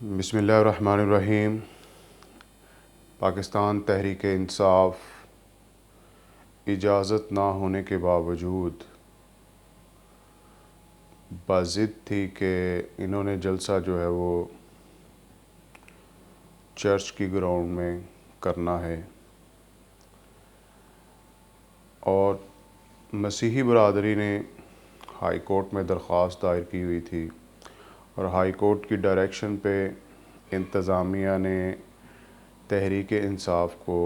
بسم اللہ الرحمن الرحیم۔ پاکستان تحریک انصاف اجازت نہ ہونے کے باوجود بضد تھی کہ انہوں نے جلسہ جو ہے وہ چرچ کی گراؤنڈ میں کرنا ہے، اور مسیحی برادری نے ہائی کورٹ میں درخواست دائر کی ہوئی تھی، اور ہائی کورٹ کی ڈائریکشن پہ انتظامیہ نے تحریک انصاف کو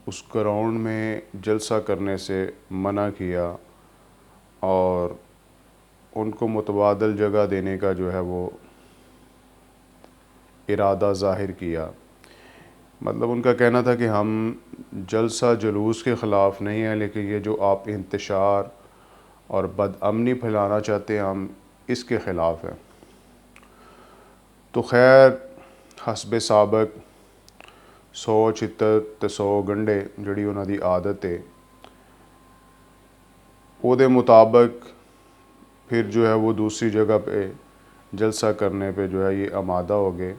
اس گراؤنڈ میں جلسہ کرنے سے منع کیا اور ان کو متبادل جگہ دینے کا جو ہے وہ ارادہ ظاہر کیا۔ مطلب ان کا کہنا تھا کہ ہم جلسہ جلوس کے خلاف نہیں ہیں، لیکن یہ جو آپ انتشار اور بد امنی پھیلانا چاہتے ہیں ہم اس کے خلاف ہیں۔ تو خیر حسب سابق 100 چتر تے 100 گنڈے جڑی انہوں دی عادت ہے، وہ دے مطابق پھر جو ہے وہ دوسری جگہ پہ جلسہ کرنے پہ جو ہے یہ آمادہ ہو گئے۔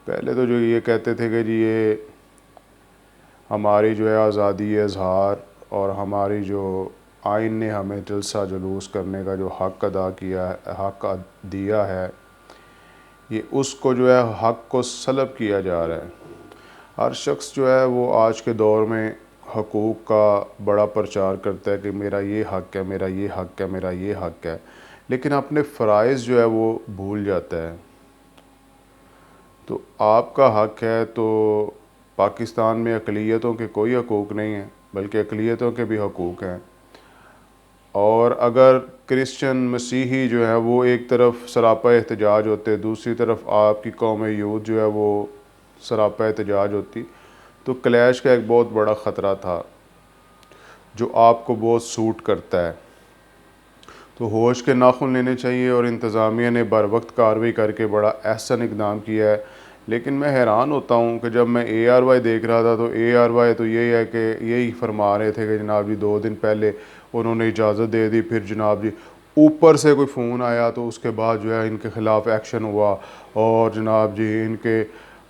پہلے تو جو یہ کہتے تھے کہ جی یہ ہماری جو ہے آزادی اظہار اور ہماری جو آئین نے ہمیں جلسہ جلوس کرنے کا جو حق ادا کیا ہے، حق دیا ہے، یہ اس کو جو ہے حق کو سلب کیا جا رہا ہے۔ ہر شخص جو ہے وہ آج کے دور میں حقوق کا بڑا پرچار کرتا ہے کہ میرا یہ حق ہے، میرا یہ حق ہے، میرا یہ حق ہے، لیکن اپنے فرائض جو ہے وہ بھول جاتا ہے۔ تو آپ کا حق ہے تو پاکستان میں اقلیتوں کے کوئی حقوق نہیں ہیں، بلکہ اقلیتوں کے بھی حقوق ہیں، اور اگر کرسچن مسیحی جو ہے وہ ایک طرف سراپا احتجاج ہوتے، دوسری طرف آپ کی قوم یہود جو ہے وہ سراپا احتجاج ہوتی، تو کلیش کا ایک بہت بڑا خطرہ تھا جو آپ کو بہت سوٹ کرتا ہے۔ تو ہوش کے ناخن لینے چاہیے، اور انتظامیہ نے بر وقت کارروائی کر کے بڑا احسن اقدام کیا ہے۔ لیکن میں حیران ہوتا ہوں کہ جب میں اے آر وائی دیکھ رہا تھا تو اے آر وائی تو یہی ہے کہ یہی فرما رہے تھے کہ جناب جی 2 دن پہلے انہوں نے اجازت دے دی، پھر جناب جی اوپر سے کوئی فون آیا تو اس کے بعد جو ہے ان کے خلاف ایکشن ہوا، اور جناب جی ان کے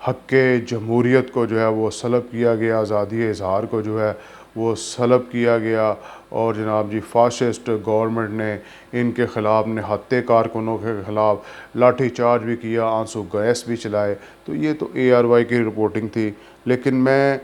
حق جمہوریت کو جو ہے وہ سلب کیا گیا، آزادی اظہار کو جو ہے وہ سلب کیا گیا، اور جناب جی فاشسٹ گورنمنٹ نے ان کے خلاف نہتے کارکنوں کے خلاف لاٹھی چارج بھی کیا، آنسو گیس بھی چلائے۔ تو یہ تو اے آر وائی کی رپورٹنگ تھی، لیکن میں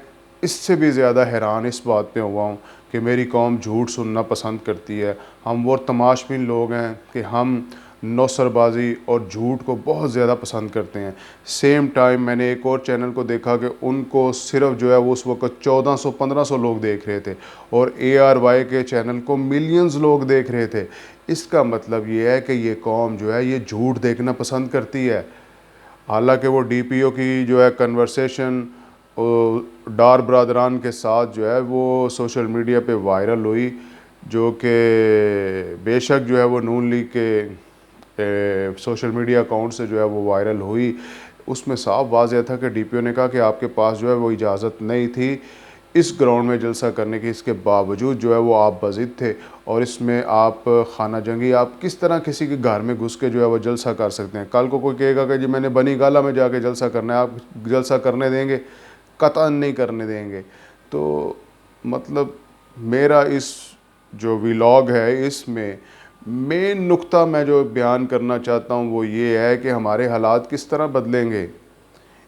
اس سے بھی زیادہ حیران اس بات پہ ہوا ہوں کہ میری قوم جھوٹ سننا پسند کرتی ہے۔ ہم وہ تماش بین لوگ ہیں کہ ہم نوسر بازی اور جھوٹ کو بہت زیادہ پسند کرتے ہیں۔ سیم ٹائم میں نے ایک اور چینل کو دیکھا کہ ان کو صرف جو ہے وہ اس وقت 1400-1500 لوگ دیکھ رہے تھے، اور اے آر وائی کے چینل کو ملینز لوگ دیکھ رہے تھے۔ اس کا مطلب یہ ہے کہ یہ قوم جو ہے یہ جھوٹ دیکھنا پسند کرتی ہے۔ حالانکہ وہ ڈی پی او کی جو ہے کنورسیشن ڈار برادران کے ساتھ جو ہے وہ سوشل میڈیا پہ وائرل ہوئی، جو کہ بے شک جو ہے وہ نون لیگ کے سوشل میڈیا اکاؤنٹ سے جو ہے وہ وائرل ہوئی۔ اس میں صاف واضح تھا کہ ڈی پی او نے کہا کہ آپ کے پاس جو ہے وہ اجازت نہیں تھی اس گراؤنڈ میں جلسہ کرنے کی، اس کے باوجود جو ہے وہ آپ بضد تھے، اور اس میں آپ خانہ جنگی، آپ کس طرح کسی کے گھر میں گھس کے جو ہے وہ جلسہ کر سکتے ہیں؟ کل کو کوئی کہے گا کہ جی میں نے بنی گالہ میں جا کے جلسہ کرنا ہے، آپ جلسہ کرنے دیں گے؟ قطعاً نہیں کرنے دیں گے۔ تو مطلب میرا اس جو ویلاگ ہے اس میں مین نقطہ میں جو بیان کرنا چاہتا ہوں وہ یہ ہے کہ ہمارے حالات کس طرح بدلیں گے،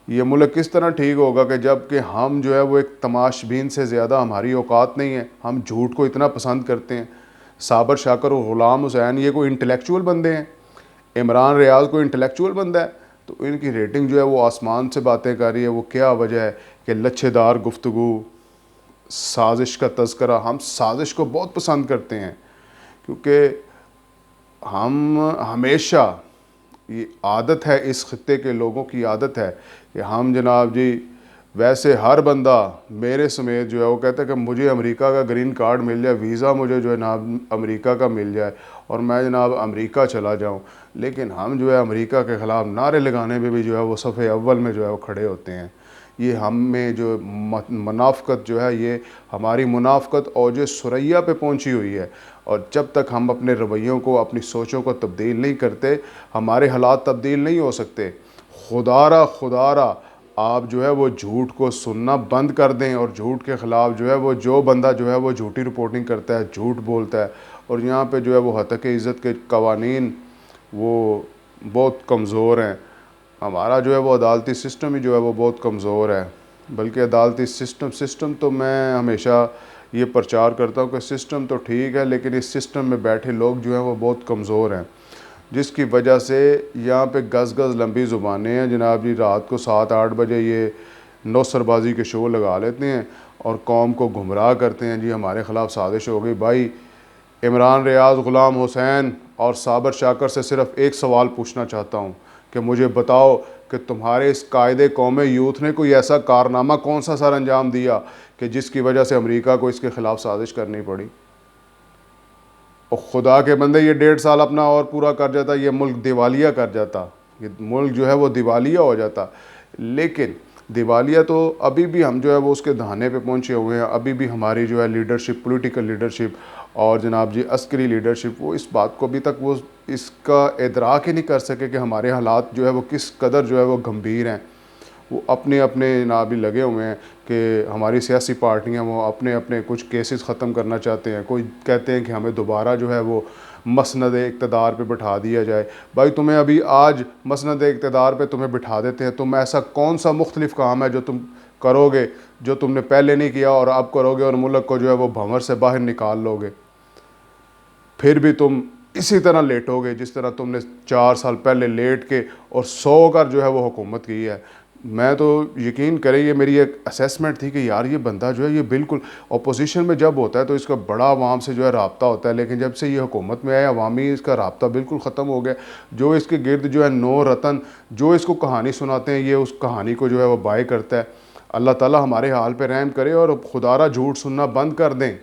یہ ملک کس طرح ٹھیک ہوگا کہ جب کہ ہم جو ہے وہ ایک تماش بین سے زیادہ ہماری اوقات نہیں ہے، ہم جھوٹ کو اتنا پسند کرتے ہیں۔ صابر شاکر اور غلام حسین یہ کوئی انٹلیکچول بندے ہیں، عمران ریاض کوئی انٹلیکچول بندہ ہے، تو ان کی ریٹنگ جو ہے وہ آسمان سے باتیں کر رہی ہے۔ وہ کیا وجہ ہے کہ لچھے دار گفتگو، سازش کا تذکرہ، ہم سازش کو بہت پسند کرتے ہیں، کیونکہ ہم ہمیشہ، یہ عادت ہے اس خطے کے لوگوں کی عادت ہے کہ ہم جناب جی ویسے ہر بندہ میرے سمیت جو ہے وہ کہتا ہے کہ مجھے امریکہ کا گرین کارڈ مل جائے، ویزا مجھے جو ہے جناب امریکہ کا مل جائے اور میں جناب امریکہ چلا جاؤں، لیکن ہم جو ہے امریکہ کے خلاف نعرے لگانے میں بھی جو ہے وہ صفحے اول میں جو ہے وہ کھڑے ہوتے ہیں۔ یہ ہم میں جو منافقت جو ہے یہ ہماری منافقت اوج ثریا پہ پہنچی ہوئی ہے، اور جب تک ہم اپنے رویوں کو اپنی سوچوں کو تبدیل نہیں کرتے ہمارے حالات تبدیل نہیں ہو سکتے۔ خدا را آپ جو ہے وہ جھوٹ کو سننا بند کر دیں، اور جھوٹ کے خلاف جو ہے وہ جو بندہ جو ہے وہ جھوٹی رپورٹنگ کرتا ہے، جھوٹ بولتا ہے، اور یہاں پہ جو ہے وہ حتک عزت کے قوانین وہ بہت کمزور ہیں۔ ہمارا جو ہے وہ عدالتی سسٹم ہی جو ہے وہ بہت کمزور ہے، بلکہ عدالتی سسٹم تو میں ہمیشہ یہ پرچار کرتا ہوں کہ سسٹم تو ٹھیک ہے، لیکن اس سسٹم میں بیٹھے لوگ جو ہیں وہ بہت کمزور ہیں، جس کی وجہ سے یہاں پہ گز لمبی زبانیں ہیں جناب جی۔ رات کو 7-8 بجے یہ نوسر بازی کے شو لگا لیتے ہیں اور قوم کو گمراہ کرتے ہیں، جی ہمارے خلاف سازش ہو گئی۔ بھائی عمران ریاض، غلام حسین اور صابر شاکر سے صرف ایک سوال پوچھنا چاہتا ہوں کہ مجھے بتاؤ کہ تمہارے اس قائد قوم یوتھ نے کوئی ایسا کارنامہ کون سا سر انجام دیا کہ جس کی وجہ سے امریکہ کو اس کے خلاف سازش کرنی پڑی؟ اور خدا کے بندے یہ 1.5 سال اپنا اور پورا کر جاتا، یہ ملک دیوالیہ کر جاتا، یہ ملک جو ہے وہ دیوالیہ ہو جاتا۔ لیکن دیوالیہ تو ابھی بھی ہم جو ہے وہ اس کے دہانے پہ پہنچے ہوئے ہیں، ابھی بھی ہماری جو ہے لیڈرشپ، پولیٹیکل لیڈرشپ اور جناب جی عسکری لیڈرشپ، وہ اس بات کو ابھی تک وہ اس کا ادراک ہی نہیں کر سکے کہ ہمارے حالات جو ہے وہ کس قدر جو ہے وہ گمبھیر ہیں۔ وہ اپنے جناب ہی لگے ہوئے ہیں کہ ہماری سیاسی پارٹیاں وہ اپنے کچھ کیسز ختم کرنا چاہتے ہیں، کوئی کہتے ہیں کہ ہمیں دوبارہ جو ہے وہ مسند اقتدار پہ بٹھا دیا جائے۔ بھائی تمہیں ابھی آج مسند اقتدار پہ تمہیں بٹھا دیتے ہیں، تم ایسا کون سا مختلف کام ہے جو تم کرو گے جو تم نے پہلے نہیں کیا اور اب کرو گے، اور ملک کو جو ہے وہ بھنور سے باہر نکال لو گے؟ پھر بھی تم اسی طرح لیٹو گے جس طرح تم نے 4 سال پہلے لیٹ کے اور سو کر جو ہے وہ حکومت کی ہے۔ میں تو یقین کریں یہ میری ایک اسیسمنٹ تھی کہ یار یہ بندہ جو ہے یہ بالکل اپوزیشن میں جب ہوتا ہے تو اس کا بڑا عوام سے جو ہے رابطہ ہوتا ہے، لیکن جب سے یہ حکومت میں آیا عوامی اس کا رابطہ بالکل ختم ہو گیا۔ جو اس کے گرد جو ہے نو رتن جو اس کو کہانی سناتے ہیں، یہ اس کہانی کو جو ہے وہ بائے کرتا ہے۔ اللہ تعالی ہمارے حال پہ رحم کرے اور خدا را جھوٹ سننا بند کر دیں۔